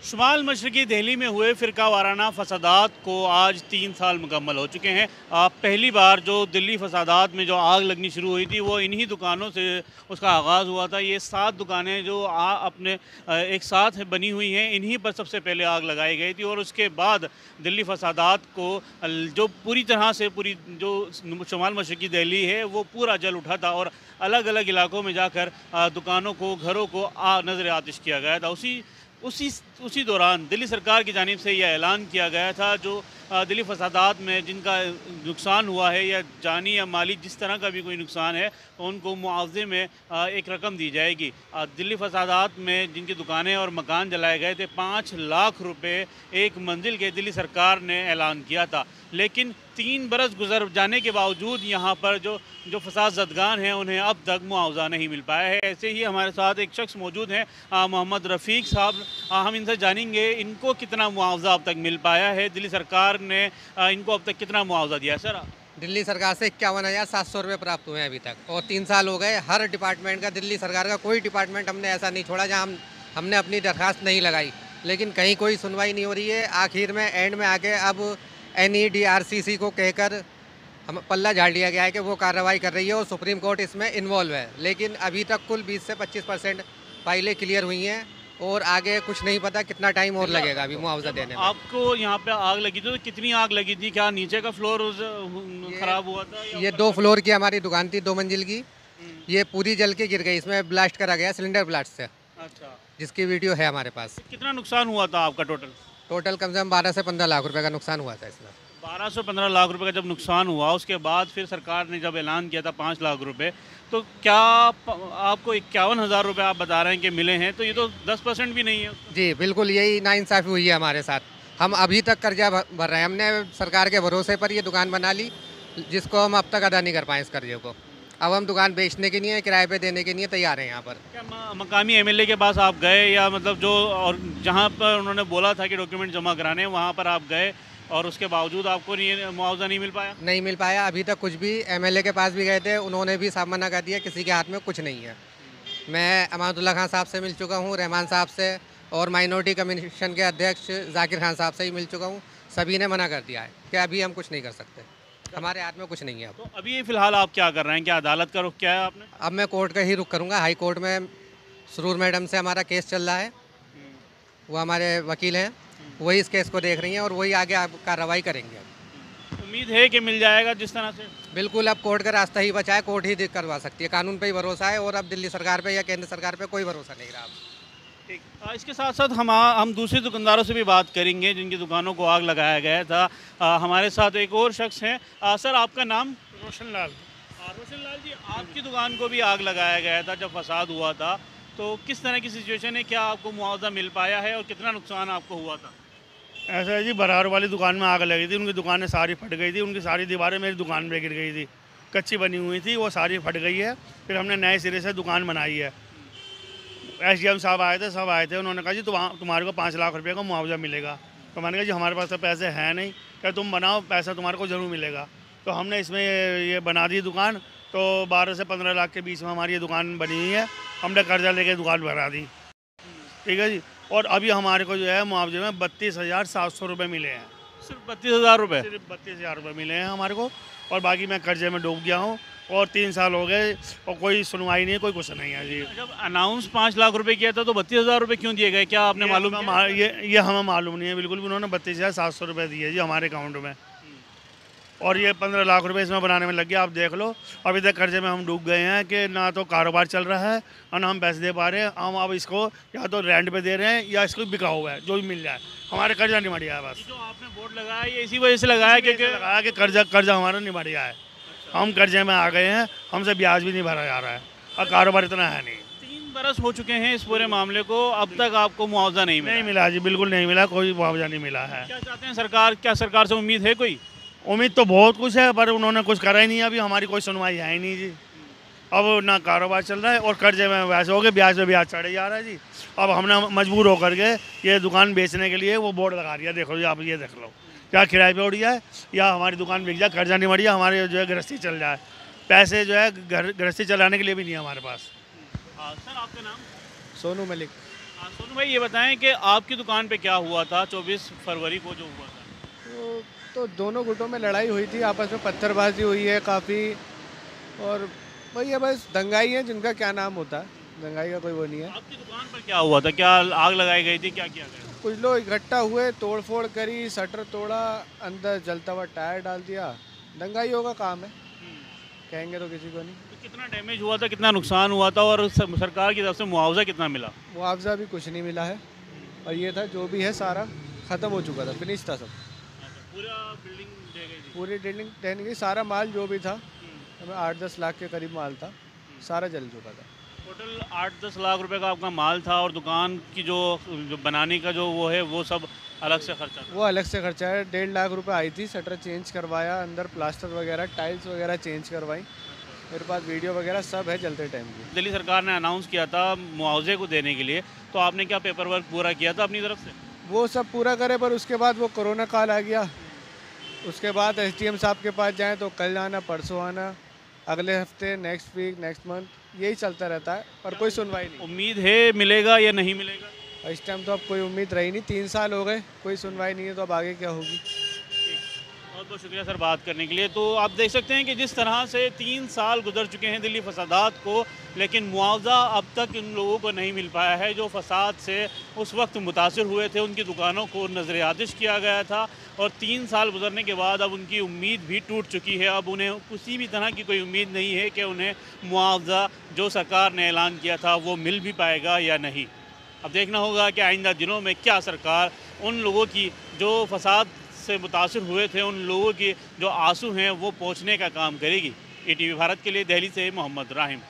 शुमाल मशरक़ी दिल्ली में हुए फ़िरका वाराना फसादात को आज 3 साल मुकम्मल हो चुके हैं। पहली बार जो दिल्ली फसादात में जो आग लगनी शुरू हुई थी वो इन्हीं दुकानों से उसका आगाज़ हुआ था। ये 7 दुकानें जो अपने एक साथ बनी हुई हैं, इन्हीं पर सबसे पहले आग लगाई गई थी और उसके बाद दिल्ली फसादात को जो पूरी तरह से पूरी जो शुमाल मशरक़ी दिल्ली है वो पूरा जल उठा था और अलग अलग इलाकों में जाकर दुकानों को, घरों को नज़र आतिश किया गया था। उसी दौरान दिल्ली सरकार की जानिब से यह ऐलान किया गया था जो दिल्ली फसादात में जिनका नुकसान हुआ है या जानी या माली जिस तरह का भी कोई नुकसान है तो उनको मुआवजे में एक रकम दी जाएगी। दिल्ली फसादात में जिनकी दुकानें और मकान जलाए गए थे 5 लाख रुपए एक मंजिल के दिल्ली सरकार ने ऐलान किया था, लेकिन 3 बरस गुजर जाने के बावजूद यहाँ पर जो फसाद ज़दगान हैं उन्हें अब तक मुआवजा नहीं मिल पाया है। ऐसे ही हमारे साथ एक शख्स मौजूद हैं, मोहम्मद रफ़ीक साहब। हम इनसे जानेंगे इनको कितना मुआवजा अब तक मिल पाया है, दिल्ली सरकार ने इनको अब तक कितना मुआवजा दिया है। सर, दिल्ली सरकार से 51,700 रुपये प्राप्त हुए हैं अभी तक और 3 साल हो गए। हर डिपार्टमेंट का, दिल्ली सरकार का कोई डिपार्टमेंट हमने ऐसा नहीं छोड़ा जहाँ हमने अपनी दरख्वास्त नहीं लगाई, लेकिन कहीं कोई सुनवाई नहीं हो रही है। आखिर में एंड में आके अब NEDRCC को कहकर हम पल्ला झाड़ लिया गया है कि वो कार्रवाई कर रही है और सुप्रीम कोर्ट इसमें इन्वॉल्व है, लेकिन अभी तक कुल 20 से 25% फाइलें क्लियर हुई हैं और आगे कुछ नहीं पता कितना टाइम और लगेगा अभी मुआवजा देने में। आपको यहाँ पे आग लगी थी तो कितनी आग लगी थी? क्या नीचे का फ्लोर खराब हुआ था? ये 2 फ्लोर की हमारी दुकान थी, 2 मंजिल की। ये पूरी जल के गिर गई, इसमें ब्लास्ट करा गया सिलेंडर ब्लास्ट से। अच्छा, जिसकी वीडियो है हमारे पास। कितना नुकसान हुआ था आपका टोटल कम से कम 12 से 15 लाख रुपए का नुकसान हुआ था इसमें। 12 से 15 लाख रुपए का जब नुकसान हुआ उसके बाद फिर सरकार ने जब ऐलान किया था 5 लाख रुपए, तो क्या आपको 51,000 रुपये आप बता रहे हैं कि मिले हैं, तो ये तो 10% भी नहीं है। जी बिल्कुल, यही नाइंसाफ़ी हुई है हमारे साथ। हम अभी तक कर्जा भर रहे हैं, हमने सरकार के भरोसे पर ये दुकान बना ली जिसको हम अब तक अदा नहीं कर पाए इस कर्जे को। अब हम दुकान बेचने के लिए, किराए पे देने के लिए तैयार हैं यहाँ पर। क्या मकामी MLA के पास आप गए या मतलब जो और जहाँ पर उन्होंने बोला था कि डॉक्यूमेंट जमा कराने वहाँ पर आप गए और उसके बावजूद आपको मुआवजा नहीं मिल पाया? नहीं मिल पाया अभी तक कुछ भी। MLA के पास भी गए थे, उन्होंने भी साफ मना कर दिया, किसी के हाथ में कुछ नहीं है। मैं अमानुल्लाह खान साहब से मिल चुका हूँ, रहमान साहब से, और माइनॉरिटी कमीशन के अध्यक्ष जाकिर खान साहब से ही मिल चुका हूँ। सभी ने मना कर दिया है कि अभी हम कुछ नहीं कर सकते, हमारे हाथ में कुछ नहीं है। तो अभी फ़िलहाल आप क्या कर रहे हैं? क्या अदालत का रुख क्या है आपने? अब मैं कोर्ट का ही रुख करूँगा। हाई कोर्ट में सुरूर मैडम से हमारा केस चल रहा है, वो हमारे वकील हैं, वही इस केस को देख रही हैं और वही आगे कार्रवाई करेंगे। उम्मीद है कि मिल जाएगा जिस तरह से? बिल्कुल, अब कोर्ट का रास्ता ही बचा है, कोर्ट ही करवा सकती है। कानून पे ही भरोसा है और अब दिल्ली सरकार पे या केंद्र सरकार पे कोई भरोसा नहीं रहा। ठीक, इसके साथ साथ हम दूसरे दुकानदारों से भी बात करेंगे जिनकी दुकानों को आग लगाया गया था। हमारे साथ एक और शख्स हैं। सर, आपका नाम? रोशन लाल। रोशन लाल जी, आपकी दुकान को भी आग लगाया गया था जब फसाद हुआ था, तो किस तरह की सिचुएशन है? क्या आपको मुआवजा मिल पाया है और कितना नुकसान आपको हुआ था? ऐसा है जी, बरार वाली दुकान में आग लगी थी, उनकी दुकानें सारी फट गई थी, उनकी सारी दीवारें मेरी दुकान पे गिर गई थी, कच्ची बनी हुई थी, वो सारी फट गई है। फिर हमने नए सिरे से दुकान बनाई है। SDM साहब आए थे, सब आए थे, उन्होंने कहा जी तुम्हारे को 5 लाख रुपये का मुआवजा मिलेगा। तो मैंने कहा जी हमारे पास तो पैसे हैं नहीं। क्या तुम बनाओ, पैसा तुम्हारे को ज़रूर मिलेगा। तो हमने इसमें ये बना दी दुकान। तो 12 से 15 लाख के बीच में हमारी ये दुकान बनी हुई है। हमने कर्जा लेके दुकान बना दी, ठीक है जी। और अभी हमारे को जो है मुआवजे में 32,700 रुपये मिले हैं। सिर्फ 32,000 रुपये? सिर्फ 32,000 रुपये मिले हैं हमारे को, और बाकी मैं कर्जे में डूब गया हूँ और 3 साल हो गए और कोई सुनवाई नहीं, कोई कुछ नहीं है जी। जब अनाउंस 5 लाख रुपए किया था तो 32,000 रुपये क्यों दिए गए? क्या आपने मालूम किया? ये हमें मालूम नहीं है बिल्कुल भी। उन्होंने 32,700 रुपये दिए जी हमारे अकाउंट में, और ये 15 लाख रुपए इसमें बनाने में लग गया। आप देख लो, अभी तक कर्जे में हम डूब गए हैं कि ना तो कारोबार चल रहा है और ना हम पैसे दे पा रहे हैं। हम अब इसको या तो रेंट पे दे रहे हैं या इसको बिका हुआ है, जो भी मिल जाए। हमारे कर्जा नहीं बढ़िया है बस। जो आपने बोर्ड लगाया ये इसी वजह से लगाया कि कर्जा हमारा नहीं बढ़िया है। हम कर्जे में आ गए हैं, हमसे ब्याज भी नहीं भरा जा रहा है और कारोबार इतना है नहीं। 3 बरस हो चुके हैं इस पूरे मामले को, अब तक आपको मुआवजा नहीं मिला जी, बिल्कुल नहीं मिला, कोई मुआवजा नहीं मिला है। क्या चाहते हैं सरकार? क्या सरकार से उम्मीद है कोई? उम्मीद तो बहुत कुछ है, पर उन्होंने कुछ करा ही नहीं। अभी हमारी कोई सुनवाई है ही नहीं जी। अब ना कारोबार चल रहा है और कर्जे में वैसे हो गए, ब्याज पे ब्याज चढ़े जा रहा है जी। अब हमने मजबूर होकर के ये दुकान बेचने के लिए वो बोर्ड लगा दिया। देखो जी, आप ये देख लो, क्या किराए पे उड़ जाए या हमारी दुकान बिक जाए, कर्जा नहीं बढ़ जाए, हमारे जो है गृहस्थी चल जाए। पैसे जो है गृहस्थी चलाने के लिए भी नहीं है हमारे पास। सर, आपका नाम? सोनू मलिक। सोनू भाई ये बताएं कि आपकी दुकान पे क्या हुआ था 24 फरवरी को जो हुआ था? तो दोनों गुटों में लड़ाई हुई थी, आपस में पत्थरबाजी हुई है काफ़ी। और वही है, बस दंगाई है जिनका क्या नाम होता है, दंगाई का कोई वो नहीं है। आपकी दुकान पर क्या हुआ था? क्या आग लगाई गई थी? क्या किया गया? कुछ लोग इकट्ठा हुए, तोड़ फोड़ करी, शटर तोड़ा, अंदर जलता हुआ टायर डाल दिया। दंगाइयों का काम है, कहेंगे तो किसी को नहीं। तो कितना डैमेज हुआ था, कितना नुकसान हुआ था और सरकार की तरफ से मुआवजा कितना मिला? मुआवजा भी कुछ नहीं मिला है, और ये था जो भी है सारा ख़त्म हो चुका था, फिनिश था सब। पूरा बिल्डिंग दे गई थी? पूरी बिल्डिंग टहन गई, सारा माल जो भी था, हमें 8-10 लाख के करीब माल था, सारा जल चुका था। टोटल 8-10 लाख रुपए का आपका माल था और दुकान की जो बनाने का जो वो है वो सब अलग से खर्चा था? वो अलग से खर्चा है। 1.5 लाख रुपए आई थी, शटर चेंज करवाया, अंदर प्लास्टर वगैरह, टाइल्स वगैरह चेंज करवाई, मेरे पास वीडियो वगैरह सब है चलते टाइम की। दिल्ली सरकार ने अनाउंस किया था मुआवजे को देने के लिए, तो आपने क्या पेपर वर्क पूरा किया था अपनी तरफ से? वो सब पूरा करे, पर उसके बाद वो कोरोना काल आ गया। उसके बाद SDM साहब के पास जाएँ तो कल आना, परसों आना, अगले हफ्ते, नेक्स्ट वीक, नेक्स्ट मंथ, यही चलता रहता है, पर कोई सुनवाई नहीं। उम्मीद है मिलेगा या नहीं मिलेगा? इस टाइम तो अब कोई उम्मीद रही नहीं, 3 साल हो गए, कोई सुनवाई नहीं है, तो अब आगे क्या होगी। बहुत बहुत शुक्रिया सर बात करने के लिए। तो आप देख सकते हैं कि जिस तरह से 3 साल गुजर चुके हैं दिल्ली फसादात को, लेकिन मुआवजा अब तक इन लोगों को नहीं मिल पाया है जो फसाद से उस वक्त मुतासिर हुए थे। उनकी दुकानों को नज़र आतिश किया गया था और 3 साल गुजरने के बाद अब उनकी उम्मीद भी टूट चुकी है। अब उन्हें किसी भी तरह की कोई उम्मीद नहीं है कि उन्हें मुआवजा जो सरकार ने ऐलान किया था वो मिल भी पाएगा या नहीं। अब देखना होगा कि आइंदा दिनों में क्या सरकार उन लोगों की जो फसाद से मुतासिर हुए थे, उन लोगों के जो आंसू हैं वो पोंछने का काम करेगी। ETV भारत के लिए दिल्ली से मोहम्मद राहिम।